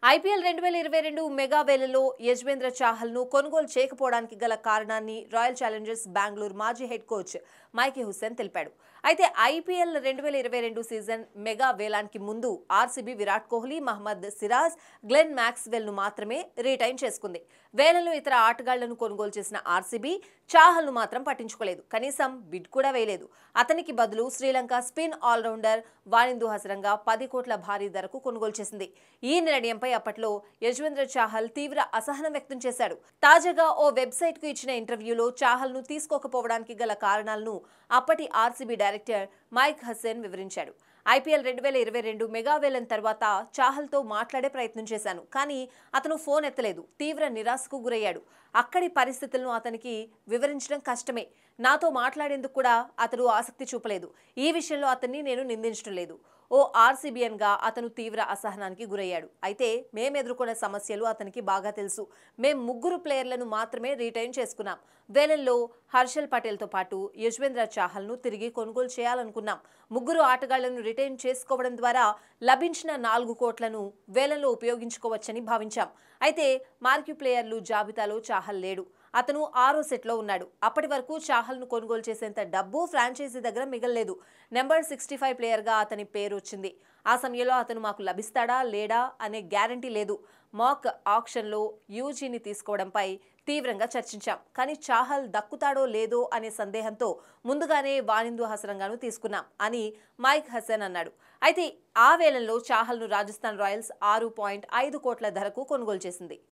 IPL 2022 mega వేలలో యజ్వేంద్ర చాహల్ను కొనుగోలు చేయకపోవడానికి గల కారణాన్ని రాయల్ ఛాలెంజర్స్ బెంగళూరు మాజీ హెడ్ కోచ్ మైకీ హుస్సేన్ తెలిపాడు. అయితే ఐపీఎల్ 2022 సీజన్ మెగా వేలానికి ముందు ఆర్సీబీ విరాట్ కోహ్లీ, మహమ్మద్ సిరాజ్, గ్లెన్ మ్యాక్స్వెల్ను మాత్రమే రిటైన్ చేసుకుంది. వేలలో ఇతర ఆటగాళ్లను కొనుగోలు చేసిన ఆర్సీబీ చాహల్ను మాత్రం పట్టించుకోలేదు. కనీసం బిడ్ కూడా వేయలేదు. అతనికి బదులు శ్రీలంక స్పిన్ ఆల్రౌండర్ వానిందు హసరంగా 10 కోట్ల భారీ ధరకు కొనుగోలు చేసింది. ఈ నిర్ణయంపై అప్పట్లో యజ్వేంద్ర చాహల్ తీవ్ర అసహనం వ్యక్తం చేశాడు. తాజాగా ఓ వెబ్సైట్ కు ఇచ్చిన ఇంటర్వ్యూలో చాహల్ ను తీసుకోకపోవడానికి గల కారణాలను అప్పటి ఆర్సీబీ డైరెక్టర్ మైక్ హస్సేన్ వివరించాడు. ఐపీఎల్ 2022 మెగా వేలం తర్వాత చాహల్తో మాట్లాడే ప్రయత్నం చేశాను, కానీ అతను ఫోన్ ఎత్తలేదు. తీవ్ర నిరాశకు గురయ్యాడు. అక్కడి పరిస్థితులను అతనికి వివరించడం కష్టమే. నాతో మాట్లాడేందుకు కూడా అతడు ఆసక్తి చూపలేదు. ఈ విషయంలో అతన్ని నేను నిందించడం లేదు. ఓ ఆర్సీబీఎన్గా అతను తీవ్ర అసహనానికి గురయ్యాడు. అయితే మేం ఎదుర్కొన్న సమస్యలు అతనికి బాగా తెలుసు. మేం 3 ప్లేయర్లను మాత్రమే రిటైన్ చేసుకున్నాం. వేలంలో హర్షల్ పటేల్తో పాటు యజ్వేంద్ర చాహల్ను తిరిగి కొనుగోలు చేయాలనుకున్నాం. 3 ఆటగాళ్లను రిటైన్ చేసుకోవడం ద్వారా లభించిన 4 కోట్లను వేలంలో ఉపయోగించుకోవచ్చని భావించాం. అయితే మార్క్యూ ప్లేయర్లు జాబితాలో చాహల్ లేడు. అతను 6వ సెట్లో ఉన్నాడు. అప్పటి వరకు చాహల్ను కొనుగోలు చేసేంత డబ్బు ఫ్రాంచైజీ దగ్గర మిగల్లేదు. నెంబర్ 65 ప్లేయర్గా అతని పేరు వచ్చింది. ఆ సమయంలో అతను మాకు లభిస్తాడా లేడా అనే గ్యారంటీ లేదు. మాక్ ఆక్షన్లో యూజీని తీసుకోవడంపై తీవ్రంగా చర్చించాం. కానీ చాహల్ దక్కుతాడో లేదో అనే సందేహంతో ముందుగానే వానిందు హసరంగాను తీసుకున్నాం అని మైక్ హస్సేన్ అన్నాడు. అయితే ఆ వేళల్లో చాహల్ను రాజస్థాన్ రాయల్స్ 6.5 కోట్ల ధరకు కొనుగోలు చేసింది.